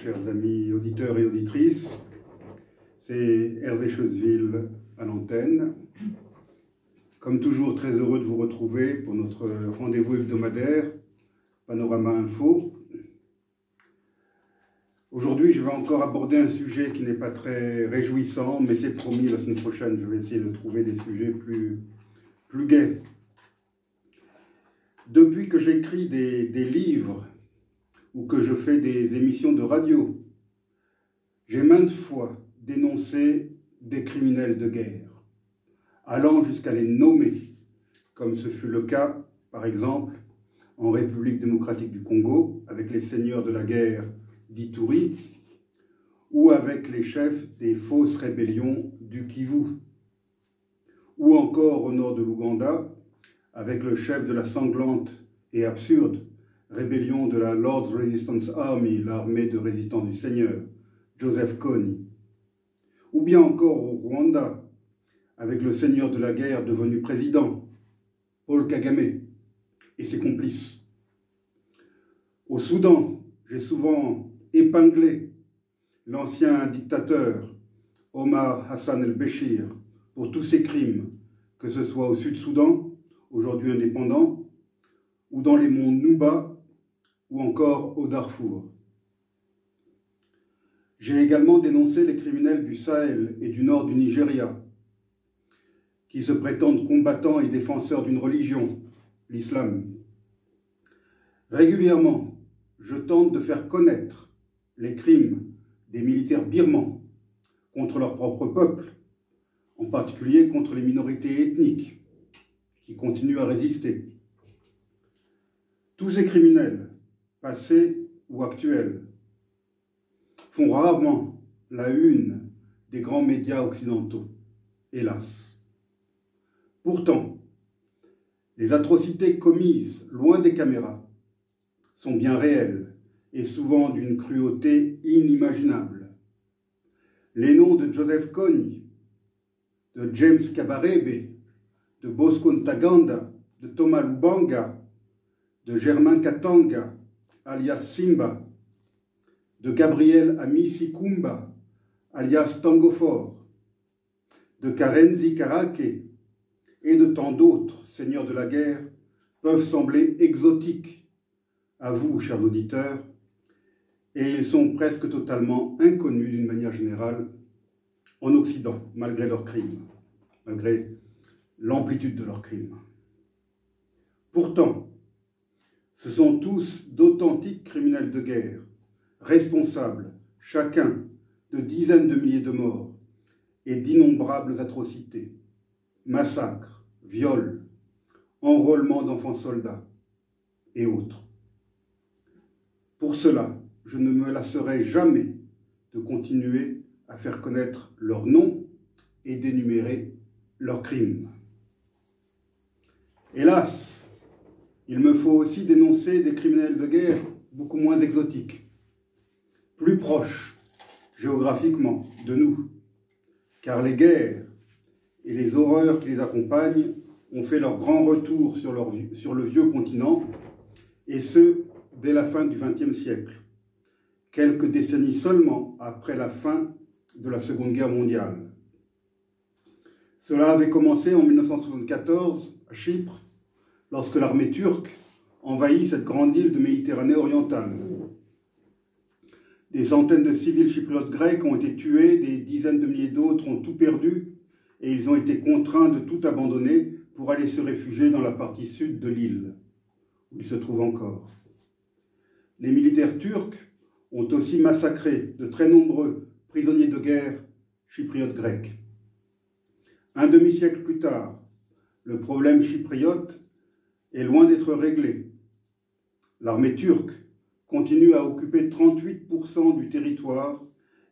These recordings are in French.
chers amis auditeurs et auditrices. C'est Hervé Choseville à l'antenne. Comme toujours, très heureux de vous retrouver pour notre rendez-vous hebdomadaire, Panorama Info. Aujourd'hui, je vais encore aborder un sujet qui n'est pas très réjouissant, mais c'est promis, la semaine prochaine, je vais essayer de trouver des sujets plus gais. Depuis que j'écris des livres ou que je fais des émissions de radio, j'ai maintes fois dénoncé des criminels de guerre, allant jusqu'à les nommer, comme ce fut le cas, par exemple, en République démocratique du Congo, avec les seigneurs de la guerre d'Ituri, ou avec les chefs des fausses rébellions du Kivu, ou encore au nord de l'Ouganda, avec le chef de la sanglante et absurde rébellion de la Lord's Resistance Army, l'armée de résistance du Seigneur, Joseph Kony, ou bien encore au Rwanda, avec le seigneur de la guerre devenu président, Paul Kagame, et ses complices. Au Soudan, j'ai souvent épinglé l'ancien dictateur Omar Hassan el-Béchir pour tous ses crimes, que ce soit au Sud-Soudan, aujourd'hui indépendant, ou dans les monts Nouba, ou encore au Darfour. J'ai également dénoncé les criminels du Sahel et du nord du Nigeria, qui se prétendent combattants et défenseurs d'une religion, l'islam. Régulièrement, je tente de faire connaître les crimes des militaires birmans contre leur propre peuple, en particulier contre les minorités ethniques, qui continuent à résister. Tous ces criminels, passés ou actuels, font rarement la une des grands médias occidentaux, hélas. Pourtant, les atrocités commises loin des caméras sont bien réelles et souvent d'une cruauté inimaginable. Les noms de Joseph Kony, de James Kabarebe, de Bosco Ntaganda, de Thomas Lubanga, de Germain Katanga, alias Simba, de Gabriel Amisi Kumba, alias Tangofor, de Karenzi Karake et de tant d'autres seigneurs de la guerre peuvent sembler exotiques à vous, chers auditeurs, et ils sont presque totalement inconnus d'une manière générale en Occident, malgré leurs crimes, malgré l'amplitude de leurs crimes. Pourtant, ce sont tous d'authentiques criminels de guerre, responsables, chacun, de dizaines de milliers de morts et d'innombrables atrocités, massacres, viols, enrôlements d'enfants soldats et autres. Pour cela, je ne me lasserai jamais de continuer à faire connaître leurs noms et d'énumérer leurs crimes. Hélas, il me faut aussi dénoncer des criminels de guerre beaucoup moins exotiques, plus proches géographiquement de nous, car les guerres et les horreurs qui les accompagnent ont fait leur grand retour sur le vieux continent, et ce, dès la fin du XXe siècle, quelques décennies seulement après la fin de la Seconde Guerre mondiale. Cela avait commencé en 1974 à Chypre, lorsque l'armée turque envahit cette grande île de Méditerranée orientale. Des centaines de civils chypriotes grecs ont été tués, des dizaines de milliers d'autres ont tout perdu, et ils ont été contraints de tout abandonner pour aller se réfugier dans la partie sud de l'île, où ils se trouvent encore. Les militaires turcs ont aussi massacré de très nombreux prisonniers de guerre chypriotes grecs. Un demi-siècle plus tard, le problème chypriote est loin d'être réglé. L'armée turque continue à occuper 38% du territoire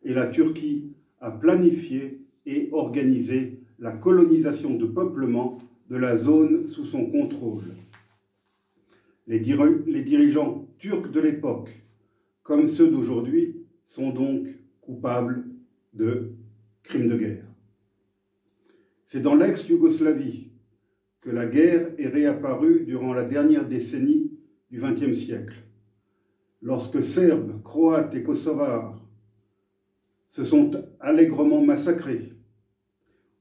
et la Turquie a planifié et organisé la colonisation de peuplement de la zone sous son contrôle. Les dirigeants turcs de l'époque, comme ceux d'aujourd'hui, sont donc coupables de crimes de guerre. C'est dans l'ex-Yougoslavie que la guerre est réapparue durant la dernière décennie du XXe siècle. lorsque Serbes, Croates et Kosovars se sont allègrement massacrés,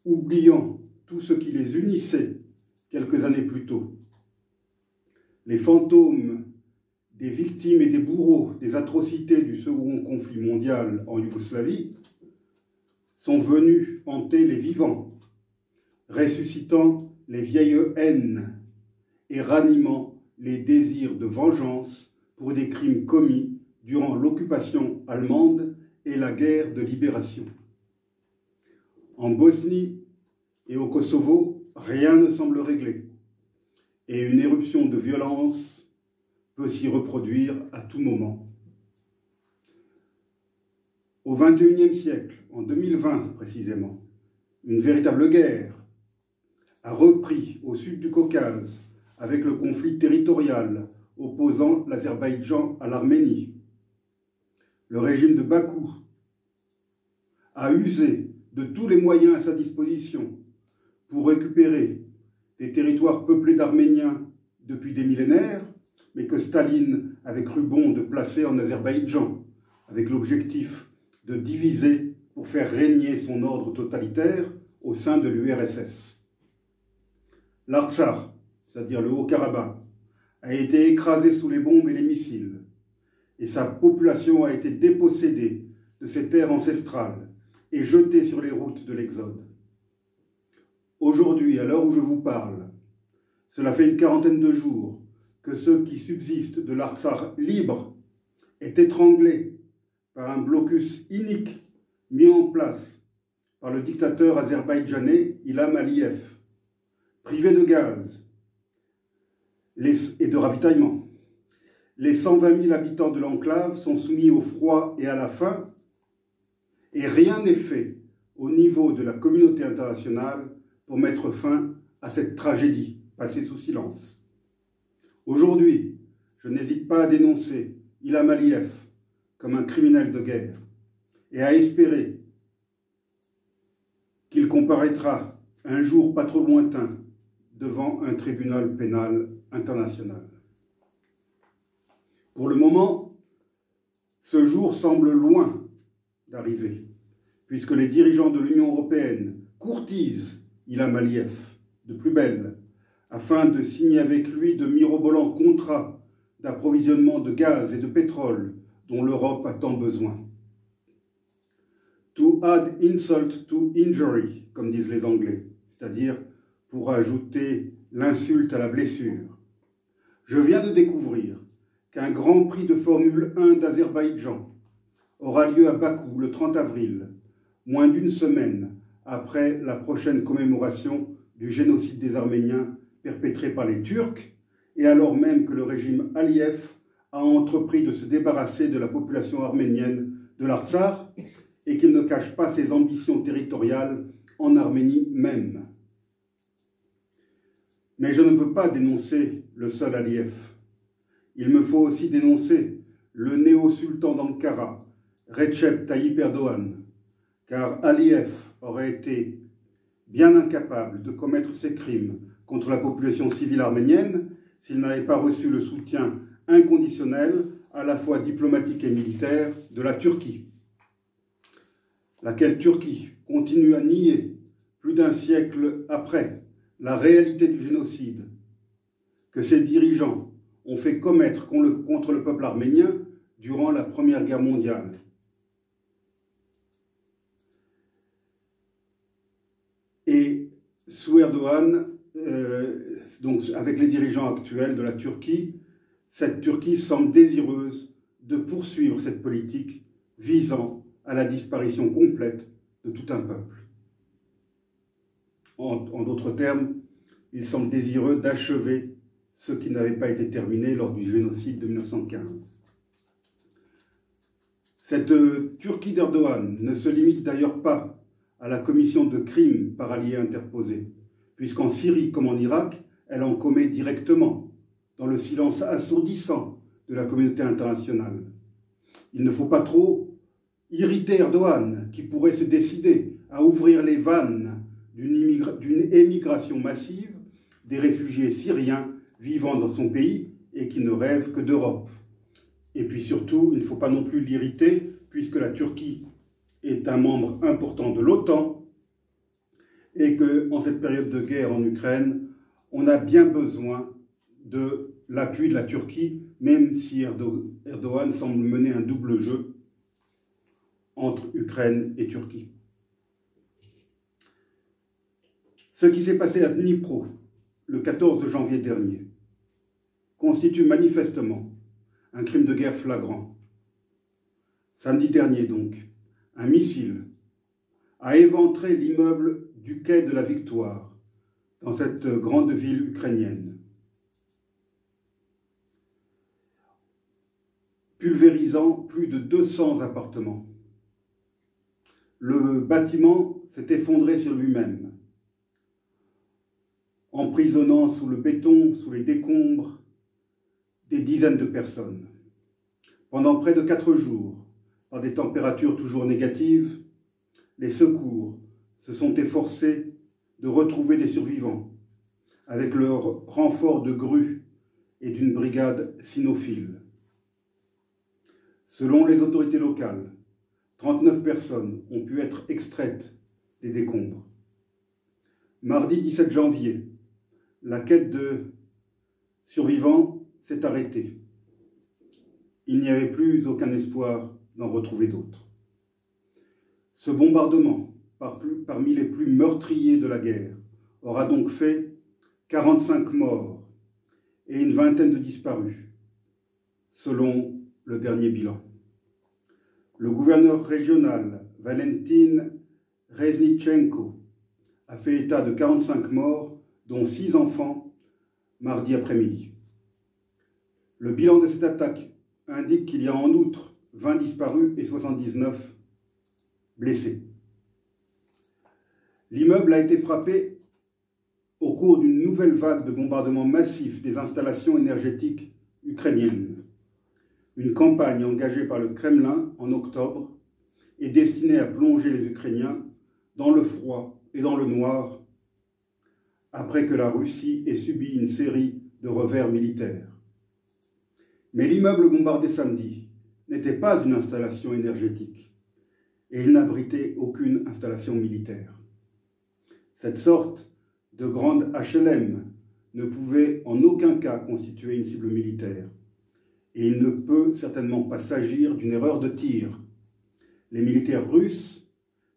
oubliant tout ce qui les unissait quelques années plus tôt. Les fantômes des victimes et des bourreaux des atrocités du second conflit mondial en Yougoslavie sont venus hanter les vivants, ressuscitant les vieilles haines et ranimant les désirs de vengeance pour des crimes commis durant l'occupation allemande et la guerre de libération. En Bosnie et au Kosovo, rien ne semble réglé, et une éruption de violence peut s'y reproduire à tout moment. Au XXIe siècle, en 2020 précisément, une véritable guerre a repris au sud du Caucase avec le conflit territorial opposant l'Azerbaïdjan à l'Arménie. Le régime de Bakou a usé de tous les moyens à sa disposition pour récupérer des territoires peuplés d'Arméniens depuis des millénaires, mais que Staline avait cru bon de placer en Azerbaïdjan, avec l'objectif de diviser pour faire régner son ordre totalitaire au sein de l'URSS. L'Artsakh, c'est-à-dire le Haut-Karabakh, a été écrasé sous les bombes et les missiles, et sa population a été dépossédée de ses terres ancestrales et jetée sur les routes de l'Exode. Aujourd'hui, à l'heure où je vous parle, cela fait une quarantaine de jours que ceux qui subsistent de l'Artsakh libre est étranglé par un blocus inique mis en place par le dictateur azerbaïdjanais Ilham Aliyev, privé de gaz et de ravitaillement. Les 120 000 habitants de l'enclave sont soumis au froid et à la faim, et rien n'est fait au niveau de la communauté internationale pour mettre fin à cette tragédie passée sous silence. Aujourd'hui, je n'hésite pas à dénoncer Ilham Aliyev comme un criminel de guerre et à espérer qu'il comparaîtra un jour pas trop lointain devant un tribunal pénal international. Pour le moment, ce jour semble loin d'arriver, puisque les dirigeants de l'Union européenne courtisent Ilham Aliyev de plus belle, afin de signer avec lui de mirobolants contrats d'approvisionnement de gaz et de pétrole dont l'Europe a tant besoin. To add insult to injury, comme disent les Anglais, c'est-à-dire pour ajouter l'insulte à la blessure. Je viens de découvrir qu'un Grand Prix de Formule 1 d'Azerbaïdjan aura lieu à Bakou le 30 avril, moins d'une semaine après la prochaine commémoration du génocide des Arméniens perpétré par les Turcs, et alors même que le régime Aliyev a entrepris de se débarrasser de la population arménienne de l'Artsakh et qu'il ne cache pas ses ambitions territoriales en Arménie même. Mais je ne peux pas dénoncer le seul Aliyev. Il me faut aussi dénoncer le néo-sultan d'Ankara, Recep Tayyip Erdogan, car Aliyev aurait été bien incapable de commettre ces crimes contre la population civile arménienne s'il n'avait pas reçu le soutien inconditionnel, à la fois diplomatique et militaire, de la Turquie. Laquelle Turquie continue à nier, plus d'un siècle après, la réalité du génocide que ses dirigeants ont fait commettre contre le peuple arménien durant la Première Guerre mondiale. Et sous Erdogan, donc avec les dirigeants actuels de la Turquie, cette Turquie semble désireuse de poursuivre cette politique visant à la disparition complète de tout un peuple. En d'autres termes, il semble désireux d'achever ce qui n'avait pas été terminé lors du génocide de 1915. Cette Turquie d'Erdogan ne se limite d'ailleurs pas à la commission de crimes par alliés interposés, puisqu'en Syrie comme en Irak, elle en commet directement, dans le silence assourdissant de la communauté internationale. Il ne faut pas trop irriter Erdogan, qui pourrait se décider à ouvrir les vannes d'une émigration massive des réfugiés syriens vivant dans son pays et qui ne rêvent que d'Europe. Et puis surtout, il ne faut pas non plus l'irriter, puisque la Turquie est un membre important de l'OTAN et qu'en cette période de guerre en Ukraine, on a bien besoin de l'appui de la Turquie, même si Erdogan semble mener un double jeu entre Ukraine et Turquie. Ce qui s'est passé à Dnipro le 14 janvier dernier constitue manifestement un crime de guerre flagrant. Samedi dernier donc, un missile a éventré l'immeuble du quai de la Victoire dans cette grande ville ukrainienne, pulvérisant plus de 200 appartements. Le bâtiment s'est effondré sur lui-même, emprisonnant sous le béton, sous les décombres, des dizaines de personnes. Pendant près de 4 jours, par des températures toujours négatives, les secours se sont efforcés de retrouver des survivants, avec le renfort de grues et d'une brigade cynophile. Selon les autorités locales, 39 personnes ont pu être extraites des décombres. Mardi 17 janvier, la quête de survivants s'est arrêtée. Il n'y avait plus aucun espoir d'en retrouver d'autres. Ce bombardement, parmi les plus meurtriers de la guerre, aura donc fait 45 morts et une vingtaine de disparus, selon le dernier bilan. Le gouverneur régional, Valentin Reznitchenko, a fait état de 45 morts, dont 6 enfants, mardi après-midi. Le bilan de cette attaque indique qu'il y a en outre 20 disparus et 79 blessés. L'immeuble a été frappé au cours d'une nouvelle vague de bombardements massifs des installations énergétiques ukrainiennes. Une campagne engagée par le Kremlin en octobre est destinée à plonger les Ukrainiens dans le froid et dans le noir après que la Russie ait subi une série de revers militaires. Mais l'immeuble bombardé samedi n'était pas une installation énergétique et il n'abritait aucune installation militaire. Cette sorte de grande HLM ne pouvait en aucun cas constituer une cible militaire. Et il ne peut certainement pas s'agir d'une erreur de tir. Les militaires russes,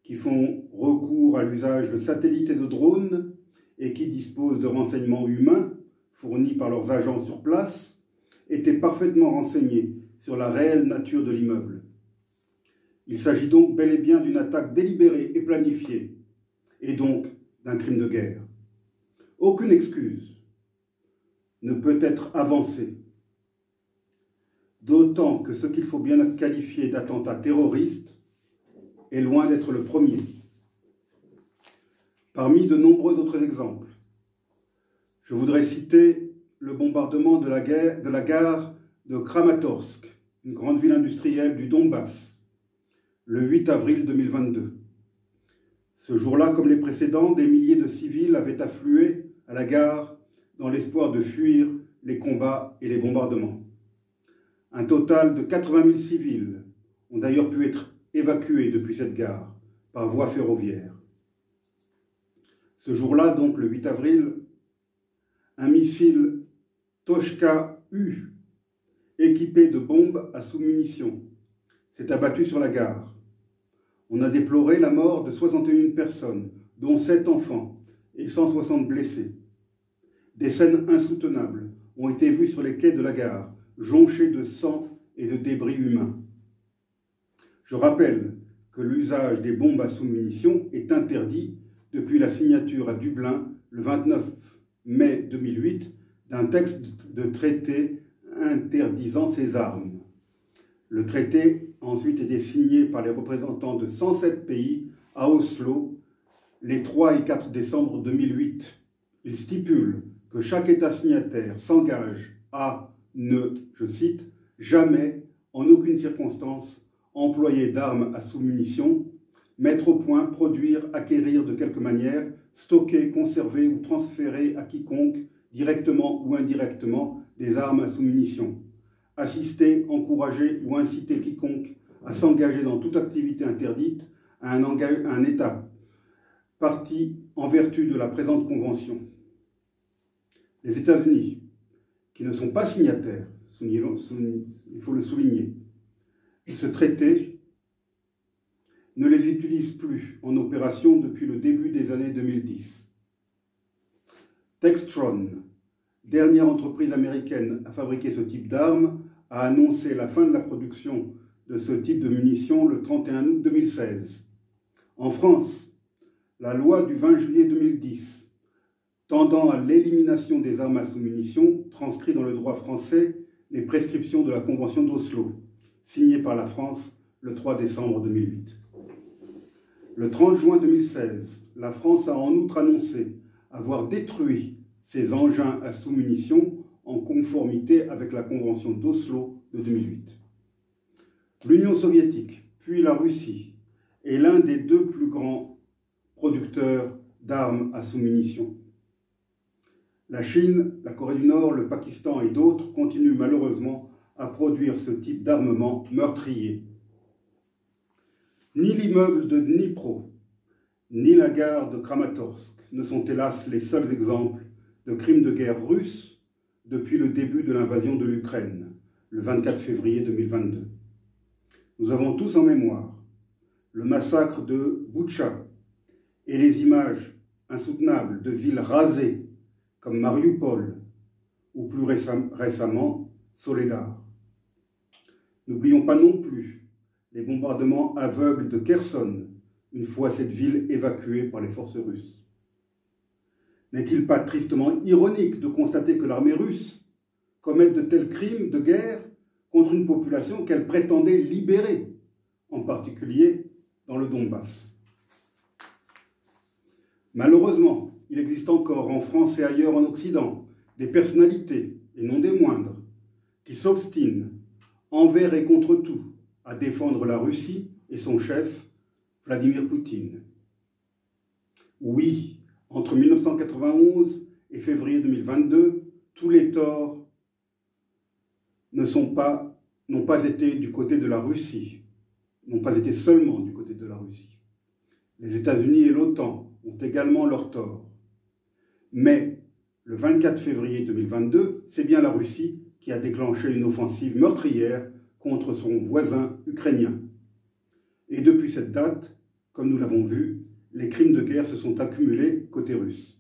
qui font recours à l'usage de satellites et de drones et qui disposent de renseignements humains fournis par leurs agents sur place, étaient parfaitement renseignés sur la réelle nature de l'immeuble. Il s'agit donc bel et bien d'une attaque délibérée et planifiée, et donc d'un crime de guerre. Aucune excuse ne peut être avancée, d'autant que ce qu'il faut bien qualifier d'attentat terroriste est loin d'être le premier. Parmi de nombreux autres exemples, je voudrais citer le bombardement de la gare de Kramatorsk, une grande ville industrielle du Donbass, le 8 avril 2022. Ce jour-là, comme les précédents, des milliers de civils avaient afflué à la gare dans l'espoir de fuir les combats et les bombardements. Un total de 80 000 civils ont d'ailleurs pu être évacués depuis cette gare par voie ferroviaire. Ce jour-là, donc le 8 avril, un missile Tochka-U, équipé de bombes à sous-munitions, s'est abattu sur la gare. On a déploré la mort de 61 personnes, dont 7 enfants, et 160 blessés. Des scènes insoutenables ont été vues sur les quais de la gare, jonchés de sang et de débris humains. Je rappelle que l'usage des bombes à sous-munitions est interdit depuis la signature à Dublin, le 29 mai 2008, d'un texte de traité interdisant ces armes. Le traité a ensuite été signé par les représentants de 107 pays à Oslo les 3 et 4 décembre 2008. Il stipule que chaque État signataire s'engage à ne, je cite, jamais, en aucune circonstance, employer d'armes à sous-munitions, mettre au point, produire, acquérir de quelque manière, stocker, conserver ou transférer à quiconque, directement ou indirectement, des armes à sous-munitions, assister, encourager ou inciter quiconque à s'engager dans toute activité interdite à un État partie en vertu de la présente convention. Les États-Unis, qui ne sont pas signataires, il faut le souligner, de ce traité, ne les utilisent plus en opération depuis le début des années 2010. Textron, dernière entreprise américaine à fabriquer ce type d'armes, a annoncé la fin de la production de ce type de munitions le 31 août 2016. En France, la loi du 20 juillet 2010, tendant à l'élimination des armes à sous-munitions, transcrit dans le droit français les prescriptions de la Convention d'Oslo, signée par la France le 3 décembre 2008. Le 30 juin 2016, la France a en outre annoncé avoir détruit ces engins à sous-munitions en conformité avec la Convention d'Oslo de 2008. L'Union soviétique, puis la Russie, est l'un des deux plus grands producteurs d'armes à sous-munitions. La Chine, la Corée du Nord, le Pakistan et d'autres continuent malheureusement à produire ce type d'armement meurtrier. Ni l'immeuble de Dnipro, ni la gare de Kramatorsk ne sont hélas les seuls exemples de crimes de guerre russes depuis le début de l'invasion de l'Ukraine, le 24 février 2022. Nous avons tous en mémoire le massacre de Boutcha et les images insoutenables de villes rasées comme Mariupol ou plus récemment Soledar. N'oublions pas non plus les bombardements aveugles de Kherson, une fois cette ville évacuée par les forces russes. N'est-il pas tristement ironique de constater que l'armée russe commette de tels crimes de guerre contre une population qu'elle prétendait libérer, en particulier dans le Donbass? Malheureusement, il existe encore en France et ailleurs en Occident des personnalités, et non des moindres, qui s'obstinent envers et contre tout à défendre la Russie et son chef, Vladimir Poutine. Oui, entre 1991 et février 2022, tous les torts n'ont pas été du côté de la Russie, n'ont pas été seulement du côté de la Russie. Les États-Unis et l'OTAN ont également leurs torts. Mais le 24 février 2022, c'est bien la Russie qui a déclenché une offensive meurtrière contre son voisin ukrainien. Et depuis cette date, comme nous l'avons vu, les crimes de guerre se sont accumulés côté russe.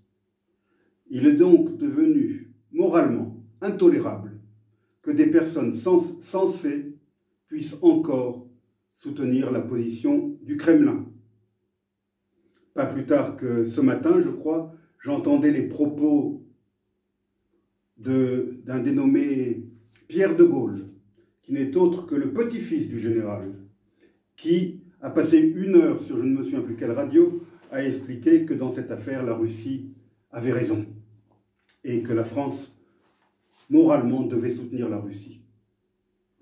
Il est donc devenu moralement intolérable que des personnes sensées puissent encore soutenir la position du Kremlin. Pas plus tard que ce matin, je crois, j'entendais les propos d'un dénommé Pierre de Gaulle, qui n'est autre que le petit-fils du général, qui a passé 1 heure sur je ne me souviens plus quelle radio à expliquer que dans cette affaire, la Russie avait raison et que la France, moralement, devait soutenir la Russie.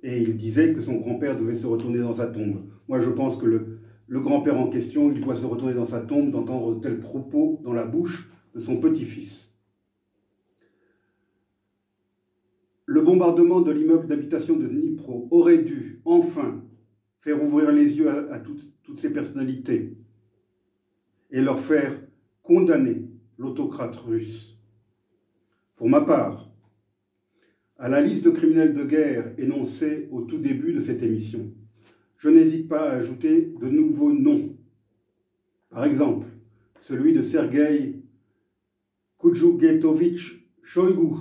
Et il disait que son grand-père devait se retourner dans sa tombe. Moi, je pense que le grand-père en question, il doit se retourner dans sa tombe d'entendre de tels propos dans la bouche de son petit-fils. Le bombardement de l'immeuble d'habitation de Dnipro aurait dû, enfin, faire ouvrir les yeux à toutes ces personnalités et leur faire condamner l'autocrate russe. Pour ma part, à la liste de criminels de guerre énoncée au tout début de cette émission, je n'hésite pas à ajouter de nouveaux noms. Par exemple, celui de Sergueï Koudjouguetovitch Shoïgu,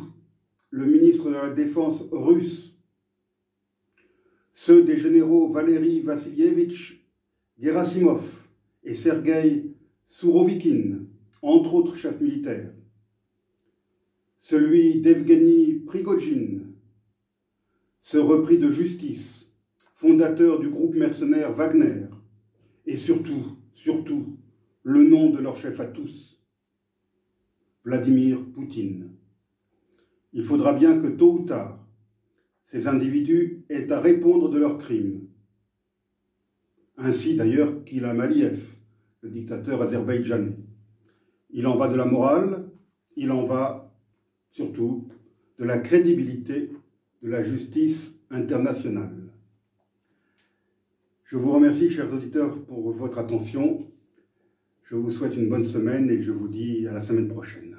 le ministre de la Défense russe, ceux des généraux Valéry Vassilievitch Gerasimov et Sergueï Sourovikine, entre autres chefs militaires, celui d'Evgeny Prigojine, ce repris de justice, fondateur du groupe mercenaire Wagner, et surtout, le nom de leur chef à tous, Vladimir Poutine. Il faudra bien que tôt ou tard, ces individus aient à répondre de leurs crimes. Ainsi d'ailleurs qu'Ilham Aliyev, le dictateur azerbaïdjanais. Il en va de la morale, il en va surtout de la crédibilité de la justice internationale. Je vous remercie, chers auditeurs, pour votre attention. Je vous souhaite une bonne semaine et je vous dis à la semaine prochaine.